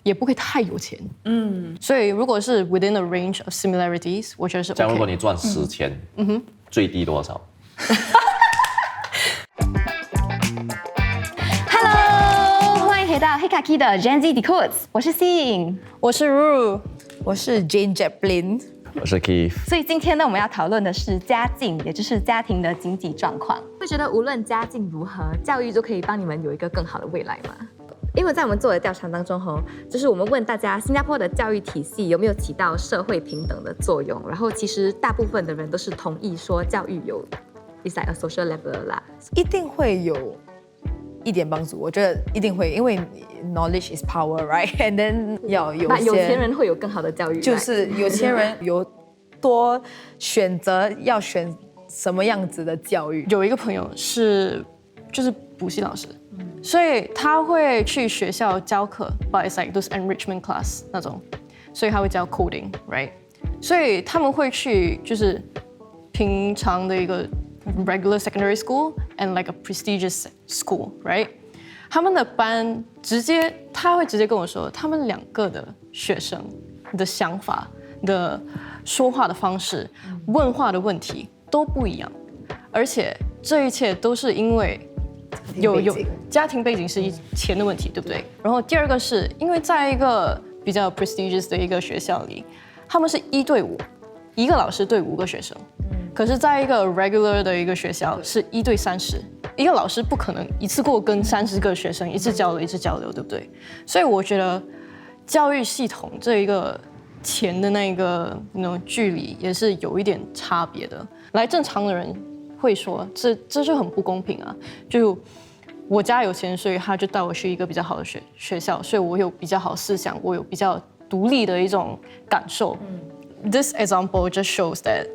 也不会太有钱。所以如果是 within a range of similarities， 我觉得是 OK。假如如果你赚10,000，最低多少？ Hello， 欢迎回到黑卡 Key 的 Gen Z Decodes， 我是 Xin， 我是 Ru， 我是 Jane Japlin。我是 Keith。所以今天呢，我们要讨论的是家境，也就是家庭的经济状况。会觉得无论家境如何，教育就可以帮你们有一个更好的未来吗？因为在我们做的调查当中，就是我们问大家，新加坡的教育体系有没有起到社会平等的作用？然后其实大部分的人都是同意说教育有 ，it's like a social level 啦，一定会有一点帮助，我觉得一定会，因为 knowledge is power, right? And then 要有些有钱人会有更好的教育，就是有钱人有多选择要选什么样子的教育。有一个朋友就是补习老师，所以他会去学校教课 ，but it's like those enrichment class 那种，所以他会教 coding, right？ 所以他们会去就是平常的一个 regular secondary school and like a prestigious school, right？ 他们的班他会直接跟我说，他们2个的学生的想法的说话的方式、问话的问题都不一样，而且这一切都是因为有家庭背景是钱的问题，对不对？然后第二个是因为在一个比较 prestigious 的一个学校里，他们是1对5，一个老师对5个学生。可是在一个 regular 的一个学校是1对30，一个老师不可能一次过跟30个学生一直交流，对不对？所以我觉得教育系统这一个钱的那个距离也是有一点差别的。来正常的人会说这就很不公平啊！就我家有钱，所以他就带我去一个比较好的学校，所以我有比较好思想，我有比较独立的一种感受。This example just shows that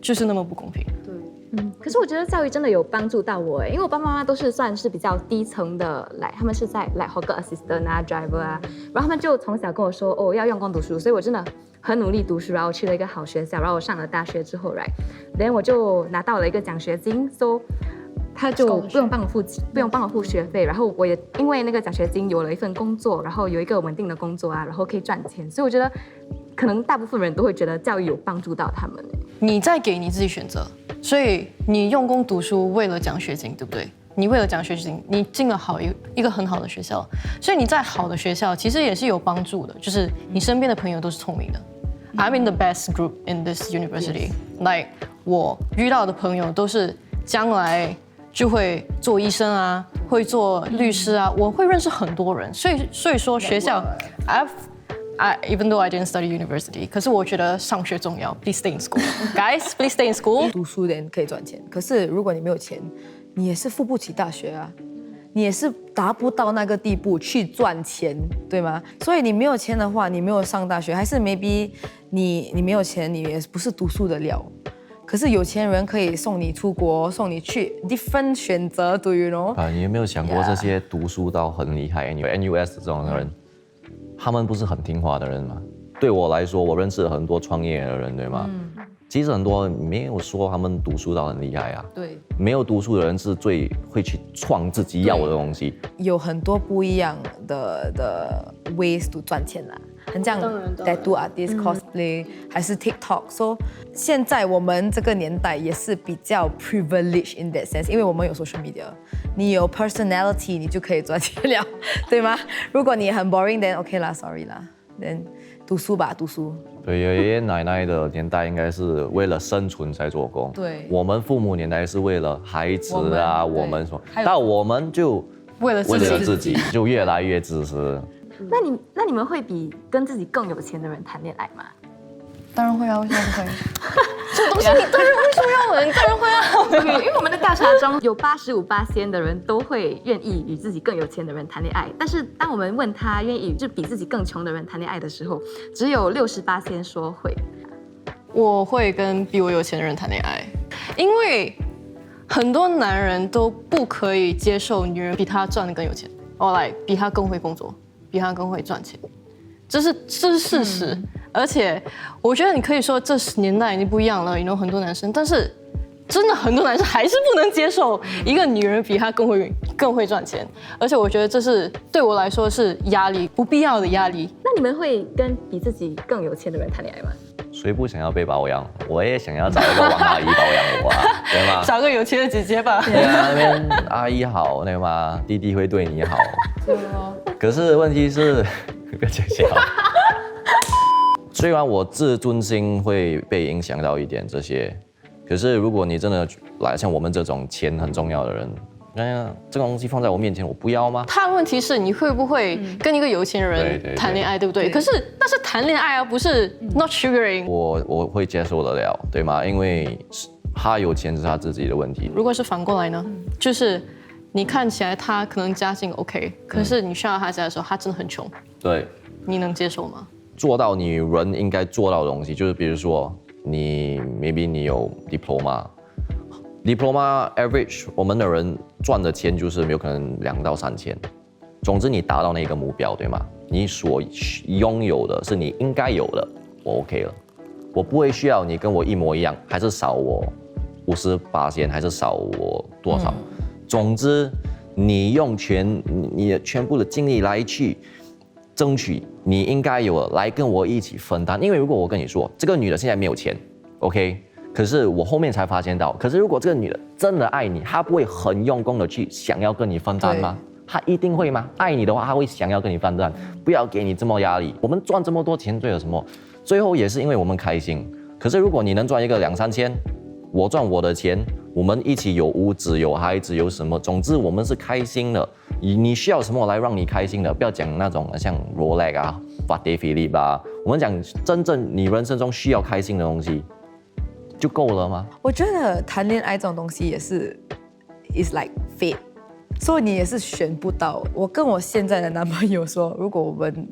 就是那么不公平。可是我觉得教育真的有帮助到我，因为我爸爸妈妈都是算是比较低层的，他们是在hawker assistant 啊 driver 啊，然后他们就从小跟我说要用功读书，所以我真的很努力读书，然后我去了一个好学校，然后我上了大学之后 then 我就拿到了一个奖学金 so 他就不用帮我付学费，然后我也因为那个奖学金有了一份工作，然后有一个稳定的工作啊，然后可以赚钱，所以我觉得可能大部分人都会觉得教育有帮助到他们。你在给你自己选择，所以你用功读书为了奖学金，对不对？你为了奖学金，你进了一个很好的学校，所以你在好的学校其实也是有帮助的，就是你身边的朋友都是聪明的。I'm in the best group in this university. Like 我遇到的朋友都是将来就会做医生啊，会做律师啊，我会认识很多人，所以说学校 even though I didn't study university， 可是我觉得上学重要。Please stay in school, guys. Please stay in school. 读书的人可以赚钱，可是如果你没有钱，你也是付不起大学啊，你也是达不到那个地步去赚钱，对吗？所以你没有钱的话，你没有上大学，还是 maybe 你没有钱，你也不是读书的料。可是有钱人可以送你出国，送你去 different 选择，do you know？ 你有没有想过这些读书到很厉害 NUS 这种人？他们不是很听话的人吗？对我来说，我认识了很多创业的人，对吗？其实很多没有说他们读书到很厉害啊。对，没有读书的人是最会去创自己要的东西。有很多不一样的 ways to 赚钱啦，很像 tattoo artist、cosplay 还是 TikTok。So 现在我们这个年代也是比较 privileged in that sense， 因为我们有 social media， 你有 personality， 你就可以赚钱了，对吗？如果你很 boring，then OK 啦 ，sorry 啦，then 读书吧，读书。对，爷爷奶奶的年代应该是为了生存才做工。对，我们父母年代是为了孩子啊，我们说，但我们就为了自己就越来越自私。那你们会比跟自己更有钱的人谈恋爱吗？当然会啊，为什么不会？这种东西你当然为什么要问？你当然会啊。因为我们的调查中有85%的人都会愿意与自己更有钱的人谈恋爱，但是当我们问他愿意就比自己更穷的人谈恋爱的时候，只有60%说会。我会跟比我有钱的人谈恋爱，因为很多男人都不可以接受女人比他赚的更有钱，比他更会工作，比他更会赚钱，这是事实。而且我觉得你可以说这年代已经不一样了，很多男生，但是真的很多男生还是不能接受一个女人比他更会更会赚钱，而且我觉得这是对我来说是压力，不必要的压力。那你们会跟比自己更有钱的人谈恋爱吗？谁不想要被保养？我也想要找一个王阿姨保养我啊，对吗？找个有钱的姐姐吧。对啊，那边阿姨好，对吗？弟弟会对你好。可是问题是，不要讲笑。虽然我自尊心会被影响到一点这些，可是如果你真的来像我们这种钱很重要的人，那这个东西放在我面前，我不要吗？他的问题是你会不会跟一个有钱人谈恋爱，对不对？可是那是谈恋爱啊，不是 not sugaring。我会接受得了，对吗？因为他有钱是他自己的问题。如果是反过来呢？就是你看起来他可能家境 OK，可是你需要他家的时候，他真的很穷，对，你能接受吗？做到你人应该做到的东西，就是比如说你 maybe 你有 diploma average， 我们的人赚的钱就是有可能2到3千。总之你达到那个目标，对吗？你所拥有的是你应该有的，我 OK 了。我不会需要你跟我一模一样，还是少我58%，还是少我多少？总之，你用你的全部的精力来去争取你应该有的，来跟我一起分担。因为如果我跟你说这个女的现在没有钱 ，OK， 可是我后面才发现到，可是如果这个女的真的爱你，她不会很用功的去想要跟你分担吗？她一定会吗？爱你的话，她会想要跟你分担，不要给你这么压力。我们赚这么多钱，为了什么？最后也是因为我们开心。可是如果你能赚一个2、3千，我赚我的钱，我们一起有屋子、有孩子、有什么，总之我们是开心的。你需要什么来让你开心的？不要讲那种像 Rolex 啊、Patek Philippe 啊，我们讲真正你人生中需要开心的东西就够了吗？我觉得谈恋爱这种东西也是 is like fate， 所以你也是选不到。我跟我现在的男朋友说，如果我们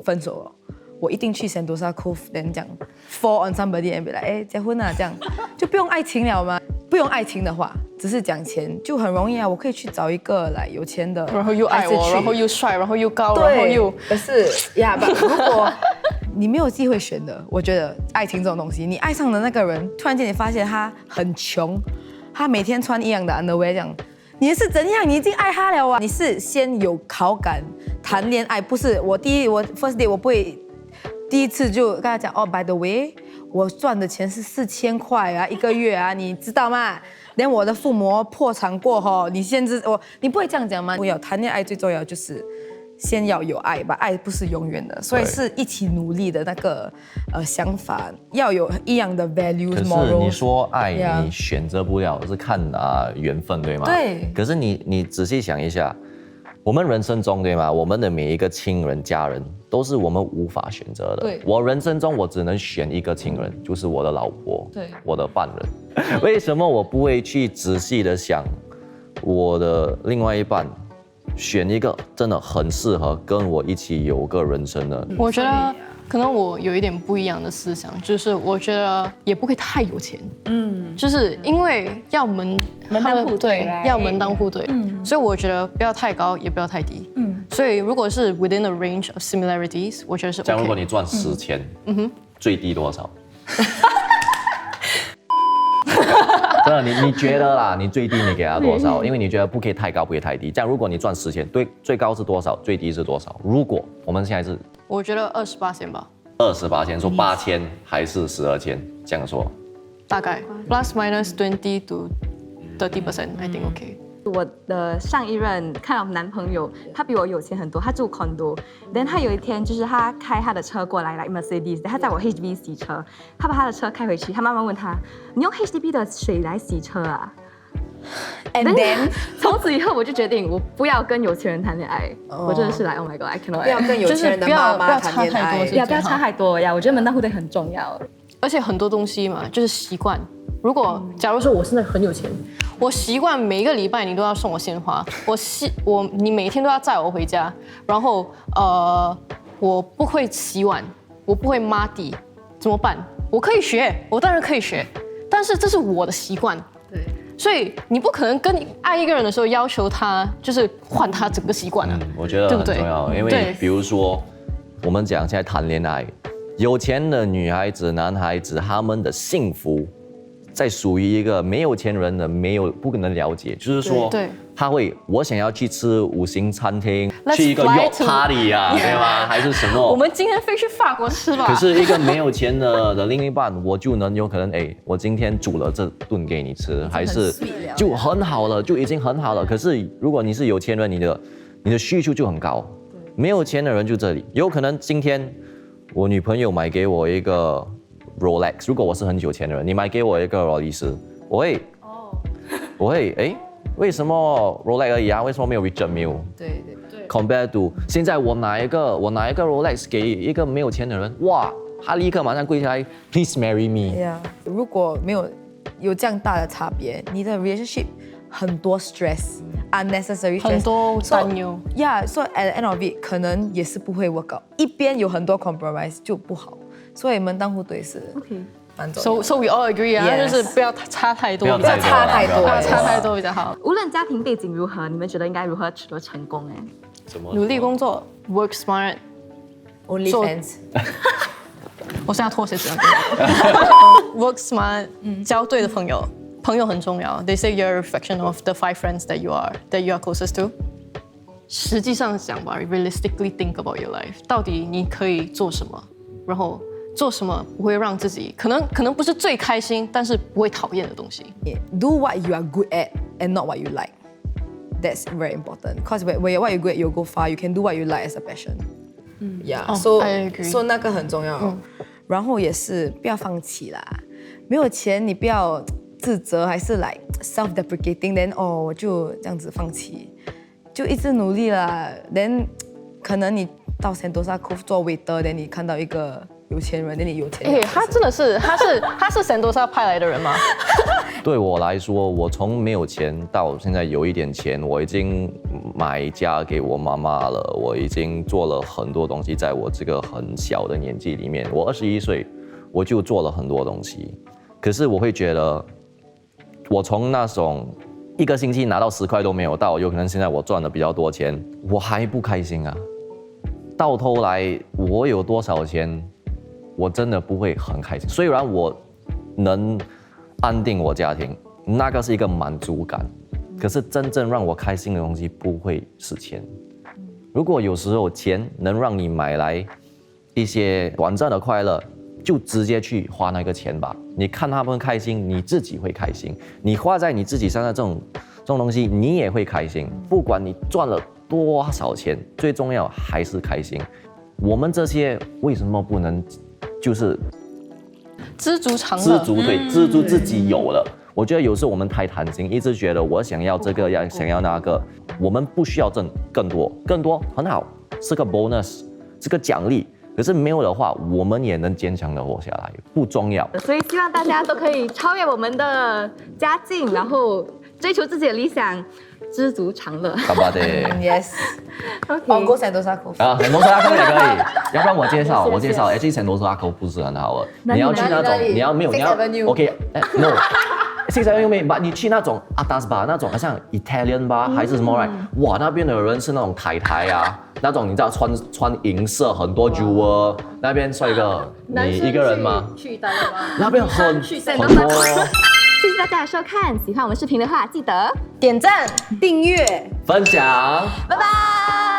分手了，我一定去 Sentosa Cove， then 讲 fall on somebody and be like， 结婚啊，这样就不用爱情了吗？不用爱情的话，只是讲钱就很容易啊。我可以去找一个来有钱的，然后又爱我，然后又帅，然后又高，对，然后又可是呀，如果你没有机会选的，我觉得爱情这种东西，你爱上的那个人，突然间你发现他很穷，他每天穿一样的 underwear， 这样你是怎样？你已经爱他了啊？你是先有好感谈恋爱，不是我first day 我不会第一次就跟他讲哦 ，by the way， 我赚的钱是4000块啊，1个月啊，你知道吗？连我的父母破产过后，你你不会这样讲吗？不要谈恋爱最重要就是先要有爱吧，爱不是永远的，所以是一起努力的那个想法，要有一样的 values。可是你说爱，你选择不了，是看缘分，对吗？对。可是你仔细想一下，我们人生中，对吗？我们的每一个亲人、家人都是我们无法选择的。对。我人生中我只能选一个亲人，就是我的老婆，对，我的伴人。为什么我不会去仔细的想我的另外一半？选一个真的很适合跟我一起有个人生的。我觉得可能我有一点不一样的思想，就是我觉得也不会太有钱，就是因为要门当户对，要门当户对，所以我觉得不要太高，也不要太低，所以如果是 within a range of similarities， 我觉得是 OK。假如如果你赚10千，最低多少？真的，你觉得啦？你最低你给他多少？因为你觉得不可以太高，不可以太低。这样，如果你赚10千，对，最高是多少？最低是多少？如果我们现在是，我觉得28,000吧，28千，说8000还是12千，这样说，大概 plus minus 20 to 30%，I think OK。我的上一任看到男朋友，他比我有钱很多，他住 condo， 但他有一天就是他开他的车过来Mercedes， 他在我 HDB 洗车，他把他的车开回去，他妈妈问他，你用 HDB 的水来洗车啊 ？And then 从此以后我就决定我不要跟有钱人谈恋爱，我真的是Oh my God，I cannot， 不要跟有钱人的妈妈谈恋爱，不要差太多呀，我觉得门当户对很重要。而且很多东西嘛，就是习惯。如果假如说我现在很有钱，我习惯每一个礼拜你都要送我鲜花，你每天都要载我回家，然后我不会洗碗，我不会抹地，怎么办？我可以学，我当然可以学，但是这是我的习惯。对，所以你不可能跟你爱一个人的时候要求他就是换他整个习惯啊。我觉得很重要，因为比如说我们讲现在谈恋爱，有钱的女孩子、男孩子，他们的幸福，在属于一个没有钱人的不可能了解。就是说，我想要去吃5星餐厅， Let's 去一个 fly yacht to- party 啊，对吗？还是什么？我们今天飞去法国吃吧。可是一个没有钱的另一半，我就能有可能，我今天煮了这顿给你吃，还是 sweet 了就很好了，就已经很好了。可是如果你是有钱人，你的需求就很高，没有钱的人就这里，有可能今天我女朋友买给我一个 Rolex， 如果我是很有钱的人，你买给我一个劳力士，我会为什么 Rolex 而已啊？为什么没有 Richard Mille？对。 Compared to 现在我拿一个 Rolex 给一个没有钱的人，哇，他立刻马上跪下来 ，Please marry me。 Yeah， 如果没有这样大的差别，你的 relationship 很多 stress，unnecessary stress，很多担忧。 Yeah，so at the end of it， 可能也是不会 work out， 一边有很多 compromise 就不好，所以门当户对是 OK。蛮重要的。 So we all agree 啊， Yes 就是不要差太多，不要差太多不要差太多比较好。无论家庭背景如何，你们觉得应该如何取得成功？怎么努力工作 ，work smart。 OnlyFans，我现在脱鞋子了。work smart，交对的朋友，朋友很重要。They say you're a reflection of the 5 friends that you are closest to。实际上讲吧 ，realistically think about your life， 到底你可以做什么，然后做什么不会让自己可能不是最开心，但是不会讨厌的东西。 Do what you are good at and not what you like. That's very important. Because what you're good at, you'll go far. You can do what you like as a passion. Yeah. I agree. So 那个很重要。然后也是不要放弃啦。没有钱，你不要自责，还是 like self-deprecating. Then 我就这样子放弃，就一直努力啦。Then 可能你到Sentosa Cove做 waiter，then 你看到一个有钱人，then 你有钱了。他真的是他是Sentosa派来的人吗？对我来说，我从没有钱到现在有一点钱，我已经买家给我妈妈了，我已经做了很多东西，在我这个很小的年纪里面，我21岁，我就做了很多东西。可是我会觉得，我从那种1个星期拿到10块都没有到，有可能现在我赚的比较多钱，我还不开心啊。到头来我有多少钱，我真的不会很开心。虽然我能安定我家庭，那个是一个满足感。可是真正让我开心的东西不会是钱。如果有时候钱能让你买来一些短暂的快乐，就直接去花那个钱吧。你看他们开心，你自己会开心。你花在你自己身上这种东西，你也会开心。不管你赚了多少钱，最重要还是开心。我们这些为什么不能就是知足常乐。知足自己有了。我觉得有时候我们太贪心，一直觉得我想要这个，想要那个，我们不需要挣更多很好，是个 bonus， 是个奖励。可是没有的话，我们也能坚强的活下来，不重要。所以希望大家都可以超越我们的家境，然后追求自己的理想，知足常乐。好吧的。Yes. OK， Go Sentosa Cove. 啊，Sentosa Cove 也可以，要不然我介绍，actually Sentosa Cove 不是很好的，你要去那种，你要没有，你要 OK， no。6 Avenue 没，你去那种 Atas bar 那种，好像 Italian bar 还是什么 right？ 哇，那边的人是那种太太啊，那种你知道穿银色很多 jewel， 那边帅哥，你一个人吗？去大陆吗？那边很多。谢谢大家的收看，喜欢我们视频的话，记得点赞。订阅。分享。拜拜。